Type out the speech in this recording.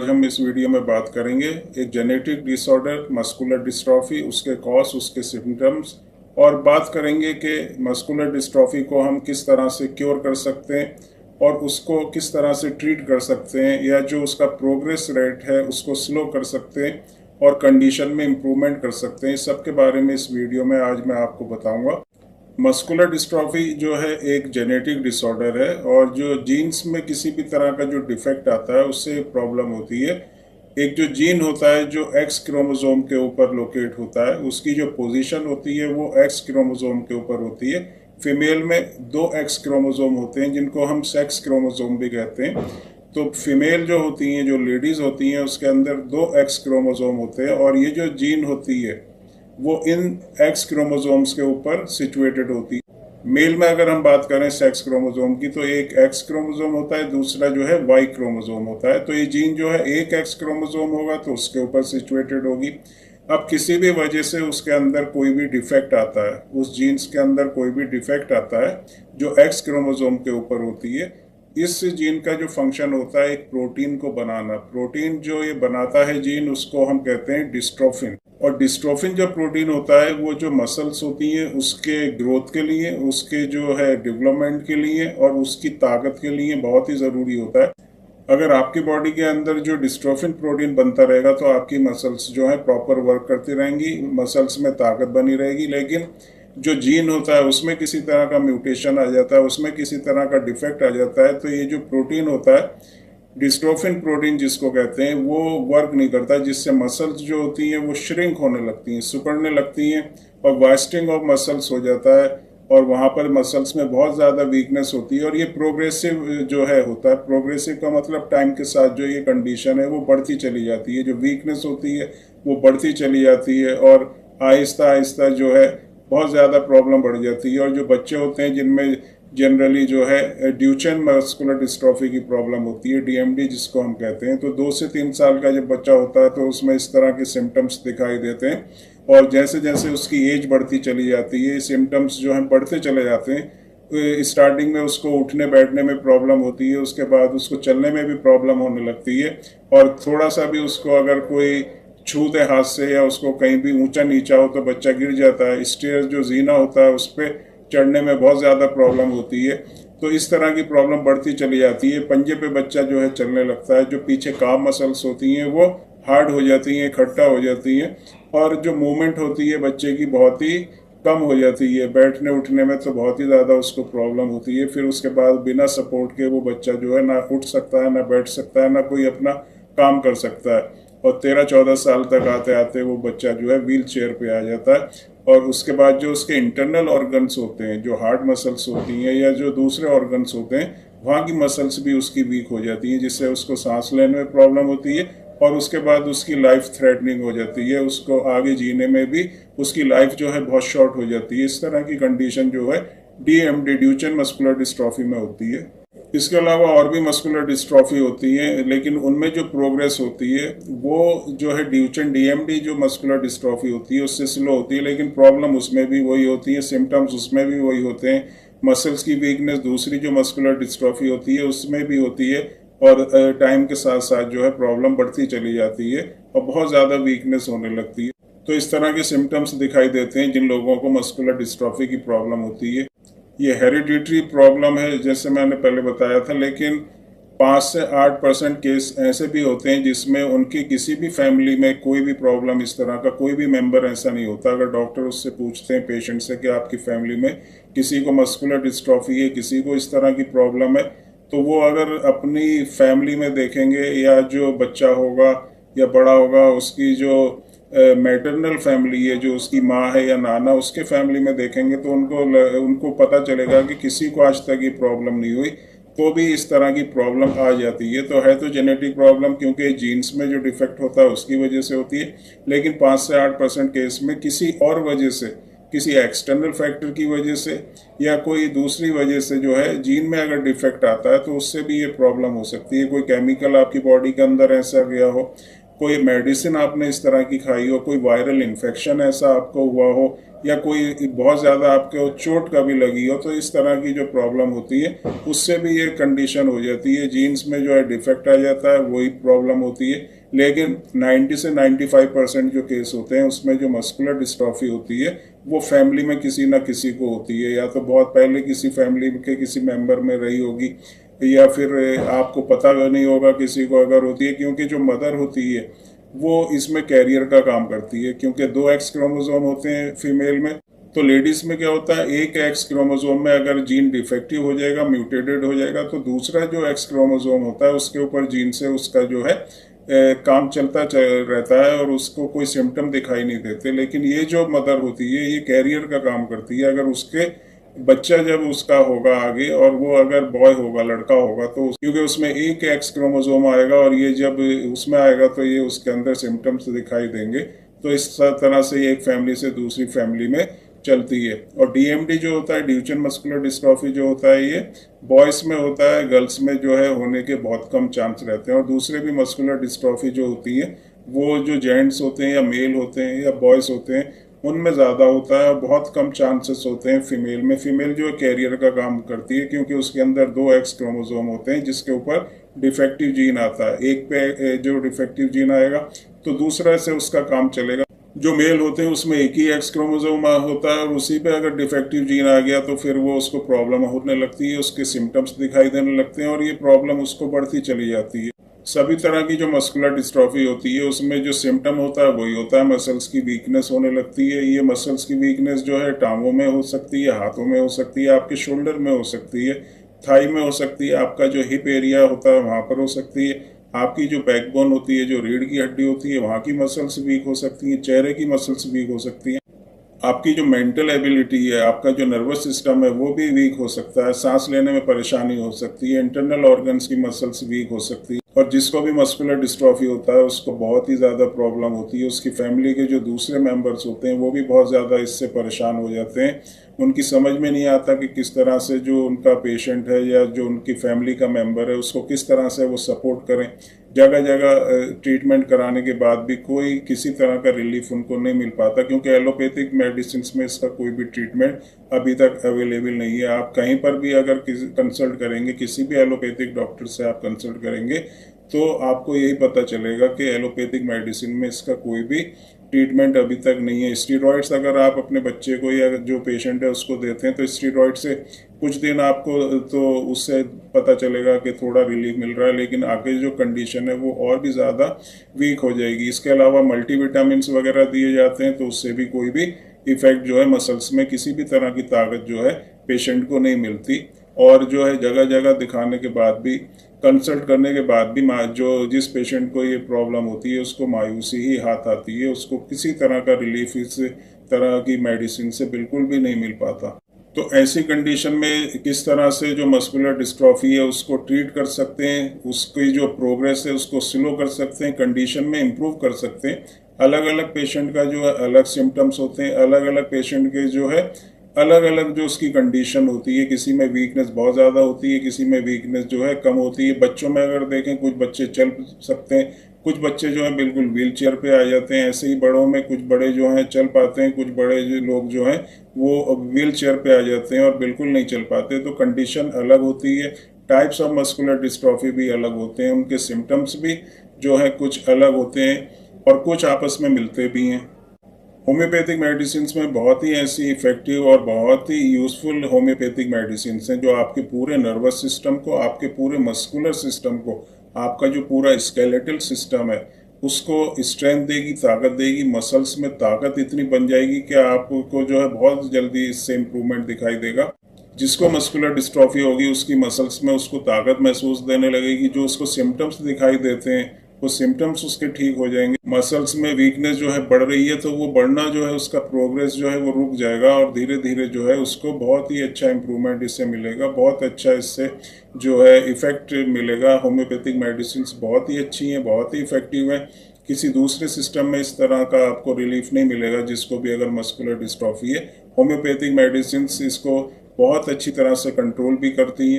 आज हम इस वीडियो में बात करेंगे एक जेनेटिक डिसऑर्डर मस्कुलर डिस्ट्रॉफी, उसके कॉज, उसके सिम्टम्स, और बात करेंगे कि मस्कुलर डिस्ट्रॉफी को हम किस तरह से क्योर कर सकते हैं और उसको किस तरह से ट्रीट कर सकते हैं, या जो उसका प्रोग्रेस रेट है उसको स्लो कर सकते हैं और कंडीशन में इम्प्रूवमेंट कर सकते हैं। इस सब के बारे में इस वीडियो में आज मैं आपको बताऊंगा। मस्कुलर डिस्ट्रॉफी जो है एक जेनेटिक डिसऑर्डर है और जो जीन्स में किसी भी तरह का जो डिफेक्ट आता है उससे प्रॉब्लम होती है। एक जो जीन होता है जो एक्स क्रोमोसोम के ऊपर लोकेट होता है, उसकी जो पोजीशन होती है वो एक्स क्रोमोसोम के ऊपर होती है। फीमेल में 2 एक्स क्रोमोसोम होते हैं जिनको हम सेक्स क्रोमोसोम भी कहते हैं। तो फीमेल जो होती हैं, जो लेडीज होती हैं, उसके अंदर 2 एक्स क्रोमोसोम होते हैं और ये जो जीन होती है वो इन एक्स क्रोमोसोम्स के ऊपर सिचुएटेड होती है। मेल में अगर हम बात करें सेक्स क्रोमोसोम की, तो एक एक्स क्रोमोसोम होता है, दूसरा जो है वाई क्रोमोसोम होता है। तो ये जीन जो है एक एक्स क्रोमोसोम होगा तो उसके ऊपर सिचुएटेड होगी। अब किसी भी वजह से उसके अंदर कोई भी डिफेक्ट आता है, उस जीन्स के अंदर कोई भी डिफेक्ट आता है जो एक्स क्रोमोसोम के ऊपर होती है, इस जीन का जो फंक्शन होता है एक प्रोटीन को बनाना। प्रोटीन जो ये बनाता है जीन, उसको हम कहते हैं डिस्ट्रोफिन। और डिस्ट्रोफिन जो प्रोटीन होता है वो जो मसल्स होती हैं उसके ग्रोथ के लिए, उसके जो है डेवलपमेंट के लिए और उसकी ताकत के लिए बहुत ही ज़रूरी होता है। अगर आपकी बॉडी के अंदर जो डिस्ट्रोफिन प्रोटीन बनता रहेगा तो आपकी मसल्स जो है प्रॉपर वर्क करती रहेंगी, मसल्स में ताकत बनी रहेगी। लेकिन जो जीन होता है उसमें किसी तरह का म्यूटेशन आ जाता है, उसमें किसी तरह का डिफेक्ट आ जाता है, तो ये जो प्रोटीन होता है डिस्ट्रोफिन प्रोटीन जिसको कहते हैं, वो वर्क नहीं करता, जिससे मसल्स जो होती हैं वो श्रिंक होने लगती हैं, सिकुड़ने लगती हैं और वास्टिंग ऑफ मसल्स हो जाता है और वहाँ पर मसल्स में बहुत ज़्यादा वीकनेस होती है। और ये प्रोग्रेसिव जो है होता है, प्रोग्रेसिव का मतलब टाइम के साथ जो ये कंडीशन है वो बढ़ती चली जाती है, जो वीकनेस होती है वो बढ़ती चली जाती है और आहिस्ता आहिस्ता जो है बहुत ज़्यादा प्रॉब्लम बढ़ जाती है। और जो बच्चे होते हैं जिनमें जनरली जो है ड्यूचेन मस्कुलर डिस्ट्रॉफी की प्रॉब्लम होती है, डीएमडी जिसको हम कहते हैं, तो 2 से 3 साल का जब बच्चा होता है तो उसमें इस तरह के सिम्टम्स दिखाई देते हैं और जैसे जैसे उसकी एज बढ़ती चली जाती है सिम्टम्स जो हैं बढ़ते चले जाते हैं। स्टार्टिंग में उसको उठने बैठने में प्रॉब्लम होती है, उसके बाद उसको चलने में भी प्रॉब्लम होने लगती है और थोड़ा सा भी उसको अगर कोई छू दे हाथ से या उसको कहीं भी ऊंचा नीचा हो तो बच्चा गिर जाता है। स्टेयर्स जो जीना होता है उस पर चढ़ने में बहुत ज़्यादा प्रॉब्लम होती है। तो इस तरह की प्रॉब्लम बढ़ती चली जाती है। पंजे पे बच्चा जो है चलने लगता है, जो पीछे काफ मसल्स होती हैं वो हार्ड हो जाती हैं, इकट्ठा हो जाती हैं और जो मूवमेंट होती है बच्चे की बहुत ही कम हो जाती है। बैठने उठने में तो बहुत ही ज़्यादा उसको प्रॉब्लम होती है। फिर उसके बाद बिना सपोर्ट के वो बच्चा जो है ना उठ सकता है, ना बैठ सकता है, ना कोई अपना काम कर सकता है और 13-14 साल तक आते आते वो बच्चा जो है व्हील चेयर पे आ जाता है। और उसके बाद जो उसके इंटरनल ऑर्गन्स होते हैं, जो हार्ट मसल्स होती हैं या जो दूसरे ऑर्गन्स होते हैं, वहाँ की मसल्स भी उसकी वीक हो जाती हैं, जिससे उसको सांस लेने में प्रॉब्लम होती है और उसके बाद उसकी लाइफ थ्रेटनिंग हो जाती है। उसको आगे जीने में भी उसकी लाइफ जो है बहुत शॉर्ट हो जाती है। इस तरह की कंडीशन जो है डीएमडी, ड्यूचेन मस्कुलर डिस्ट्रॉफी में होती है। इसके अलावा और भी मस्कुलर डिस्ट्रॉफी होती है, लेकिन उनमें जो प्रोग्रेस होती है वो जो है ड्यूचेन डीएमडी जो मस्कुलर डिस्ट्रॉफी होती है उससे स्लो होती है, लेकिन प्रॉब्लम उसमें भी वही होती है, सिम्टम्स उसमें भी वही होते हैं। मसल्स की वीकनेस दूसरी जो मस्कुलर डिस्ट्रॉफी होती है उसमें भी होती है और टाइम के साथ साथ जो है प्रॉब्लम बढ़ती चली जाती है और बहुत ज़्यादा वीकनेस होने लगती है। तो इस तरह के सिम्टम्स दिखाई देते हैं जिन लोगों को मस्कुलर डिस्ट्रॉफी की प्रॉब्लम होती है। ये हेरिडिटरी प्रॉब्लम है जैसे मैंने पहले बताया था, लेकिन 5 से 8% केस ऐसे भी होते हैं जिसमें उनकी किसी भी फैमिली में कोई भी प्रॉब्लम, इस तरह का कोई भी मेंबर ऐसा नहीं होता। अगर डॉक्टर उससे पूछते हैं पेशेंट से कि आपकी फैमिली में किसी को मस्कुलर डिस्ट्रॉफी है, किसी को इस तरह की प्रॉब्लम है, तो वो अगर अपनी फैमिली में देखेंगे या जो बच्चा होगा या बड़ा होगा उसकी जो मैटरनल फैमिली है, जो उसकी माँ है या नाना, उसके फैमिली में देखेंगे तो उनको पता चलेगा कि किसी को आज तक ये प्रॉब्लम नहीं हुई, तो भी इस तरह की प्रॉब्लम आ जाती है। तो है तो जेनेटिक प्रॉब्लम, क्योंकि जीन्स में जो डिफेक्ट होता है उसकी वजह से होती है, लेकिन 5 से 8% केस में किसी और वजह से, किसी एक्सटर्नल फैक्टर की वजह से या कोई दूसरी वजह से जो है जीन में अगर डिफेक्ट आता है तो उससे भी ये प्रॉब्लम हो सकती है। कोई केमिकल आपकी बॉडी के अंदर ऐसा गया हो, कोई मेडिसिन आपने इस तरह की खाई हो, कोई वायरल इन्फेक्शन ऐसा आपको हुआ हो, या कोई बहुत ज़्यादा आपको चोट कभी लगी हो, तो इस तरह की जो प्रॉब्लम होती है उससे भी ये कंडीशन हो जाती है। जीन्स में जो है डिफेक्ट आ जाता है, वही प्रॉब्लम होती है। लेकिन 90 से 95% जो केस होते हैं उसमें जो मस्कुलर डिस्ट्रॉफी होती है वो फैमिली में किसी ना किसी को होती है, या तो बहुत पहले किसी फैमिली के किसी मेंबर में रही होगी, या फिर आपको पता नहीं होगा किसी को अगर होती है, क्योंकि जो मदर होती है वो इसमें कैरियर का काम करती है। क्योंकि 2 एक्स क्रोमोसोम होते हैं फीमेल में, तो लेडीज में क्या होता है, एक एक्स क्रोमोसोम में अगर जीन डिफेक्टिव हो जाएगा, म्यूटेटेड हो जाएगा, तो दूसरा जो एक्स क्रोमोसोम होता है उसके ऊपर जीन से उसका जो है काम चलता रहता है और उसको कोई सिम्टम दिखाई नहीं देते। लेकिन ये जो मदर होती है ये कैरियर का काम करती है। अगर उसके बच्चा जब उसका होगा आगे, और वो अगर बॉय होगा, लड़का होगा, तो क्योंकि उसमें एक एक्स क्रोमोसोम आएगा और ये जब उसमें आएगा तो ये उसके अंदर सिम्टम्स दिखाई देंगे। तो इस तरह से ये एक फैमिली से दूसरी फैमिली में चलती है। और डीएमडी जो होता है, ड्यूचेन मस्कुलर डिस्ट्रॉफी जो होता है, ये बॉयज़ में होता है, गर्ल्स में जो है होने के बहुत कम चांस रहते हैं। और दूसरे भी मस्कुलर डिस्ट्रॉफी जो होती है वो जो जेंट्स होते हैं या मेल होते हैं या बॉयज़ होते हैं उनमें ज़्यादा होता है, और बहुत कम चांसेस होते हैं फीमेल में। फीमेल जो कैरियर का काम करती है क्योंकि उसके अंदर 2 एक्स क्रोमोसोम होते हैं जिसके ऊपर डिफेक्टिव जीन आता है। एक पे जो डिफेक्टिव जीन आएगा तो दूसरा से उसका काम चलेगा। जो मेल होते हैं उसमें एक ही एक्स क्रोमोसोम होता है और उसी पे अगर डिफेक्टिव जीन आ गया तो फिर वो उसको प्रॉब्लम होने लगती है, उसके सिम्टम्स दिखाई देने लगते हैं और ये प्रॉब्लम उसको बढ़ती चली जाती है। सभी तरह की जो मस्कुलर डिस्ट्रॉफी होती है उसमें जो सिम्टम होता है वही होता है, मसल्स की वीकनेस होने लगती है। ये मसल्स की वीकनेस जो है टांगों में हो सकती है, हाथों में हो सकती है, आपके शोल्डर में हो सकती है, थाई में हो सकती है, आपका जो हिप एरिया होता है वहाँ पर हो सकती है, आपकी जो बैकबोन होती है, जो रीढ़ की हड्डी होती है, वहाँ की मसल्स वीक हो सकती हैं, चेहरे की मसल्स वीक हो सकती हैं। आपकी जो मेंटल एबिलिटी है, आपका जो नर्वस सिस्टम है वो भी वीक हो सकता है, सांस लेने में परेशानी हो सकती है, इंटरनल ऑर्गन्स की मसल्स वीक हो सकती है। और जिसको भी मस्कुलर डिस्ट्रॉफी होता है उसको बहुत ही ज़्यादा प्रॉब्लम होती है। उसकी फैमिली के जो दूसरे मेंबर्स होते हैं वो भी बहुत ज़्यादा इससे परेशान हो जाते हैं। उनकी समझ में नहीं आता कि किस तरह से जो उनका पेशेंट है या जो उनकी फैमिली का मेंबर है उसको किस तरह से वो सपोर्ट करें। जगह जगह ट्रीटमेंट कराने के बाद भी कोई किसी तरह का रिलीफ उनको नहीं मिल पाता, क्योंकि एलोपैथिक मेडिसिन में इसका कोई भी ट्रीटमेंट अभी तक अवेलेबल नहीं है। आप कहीं पर भी अगर कंसल्ट करेंगे, किसी भी एलोपैथिक डॉक्टर से आप कंसल्ट करेंगे तो आपको यही पता चलेगा कि एलोपैथिक मेडिसिन में इसका कोई भी ट्रीटमेंट अभी तक नहीं है। स्टीरॉइड्स अगर आप अपने बच्चे को या जो पेशेंट है उसको देते हैं तो स्टीरॉइड से कुछ दिन आपको तो उससे पता चलेगा कि थोड़ा रिलीफ मिल रहा है, लेकिन आगे जो कंडीशन है वो और भी ज़्यादा वीक हो जाएगी। इसके अलावा मल्टीविटामिन्स वगैरह दिए जाते हैं तो उससे भी कोई भी इफेक्ट जो है मसल्स में किसी भी तरह की ताकत जो है पेशेंट को नहीं मिलती। और जो है जगह जगह दिखाने के बाद भी, कंसल्ट करने के बाद भी जो जिस पेशेंट को ये प्रॉब्लम होती है उसको मायूसी ही हाथ आती है, उसको किसी तरह का रिलीफ इस तरह की मेडिसिन से बिल्कुल भी नहीं मिल पाता। तो ऐसी कंडीशन में किस तरह से जो मस्कुलर डिस्ट्रॉफी है उसको ट्रीट कर सकते हैं, उसकी जो प्रोग्रेस है उसको स्लो कर सकते हैं, कंडीशन में इम्प्रूव कर सकते हैं। अलग अलग पेशेंट का जो है अलग सिम्टम्स होते हैं, अलग अलग पेशेंट के जो है अलग अलग जो उसकी कंडीशन होती है। किसी में वीकनेस बहुत ज़्यादा होती है, किसी में वीकनेस जो है कम होती है। बच्चों में अगर देखें, कुछ बच्चे चल सकते हैं, कुछ बच्चे जो हैं बिल्कुल व्हील चेयर पर आ जाते हैं। ऐसे ही बड़ों में कुछ बड़े जो हैं चल पाते हैं, कुछ बड़े लोग जो हैं वो व्हील चेयर पर आ जाते हैं और बिल्कुल नहीं चल पाते। तो कंडीशन अलग होती है, टाइप्स ऑफ मस्कुलर डिस्ट्रॉफी भी अलग होते हैं, उनके सिम्टम्स भी जो है कुछ अलग होते हैं और कुछ आपस में मिलते भी हैं। होम्योपैथिक मेडिसिन में बहुत ही ऐसी इफेक्टिव और बहुत ही यूज़फुल होम्योपैथिक मेडिसिन हैं जो आपके पूरे नर्वस सिस्टम को, आपके पूरे मस्कुलर सिस्टम को, आपका जो पूरा स्केलेटल सिस्टम है उसको स्ट्रेंथ देगी, ताकत देगी। मसल्स में ताकत इतनी बन जाएगी कि आपको जो है बहुत जल्दी इससे इम्प्रूवमेंट दिखाई देगा। जिसको मस्कुलर डिस्ट्रॉफी होगी उसकी मसल्स में उसको ताकत महसूस देने लगेगी, जो उसको सिम्टम्स दिखाई देते हैं वो सिम्टम्स उसके ठीक हो जाएंगे। मसल्स में वीकनेस जो है बढ़ रही है तो वो बढ़ना जो है उसका प्रोग्रेस जो है वो रुक जाएगा और धीरे धीरे जो है उसको बहुत ही अच्छा इम्प्रूवमेंट इससे मिलेगा, बहुत अच्छा इससे जो है इफेक्ट मिलेगा। होम्योपैथिक मेडिसिन बहुत ही अच्छी हैं, बहुत ही इफेक्टिव हैं। किसी दूसरे सिस्टम में इस तरह का आपको रिलीफ नहीं मिलेगा। जिसको भी अगर मस्कुलर डिस्ट्रॉफी है, होम्योपैथिक मेडिसिन इसको बहुत अच्छी तरह से कंट्रोल भी करती हैं।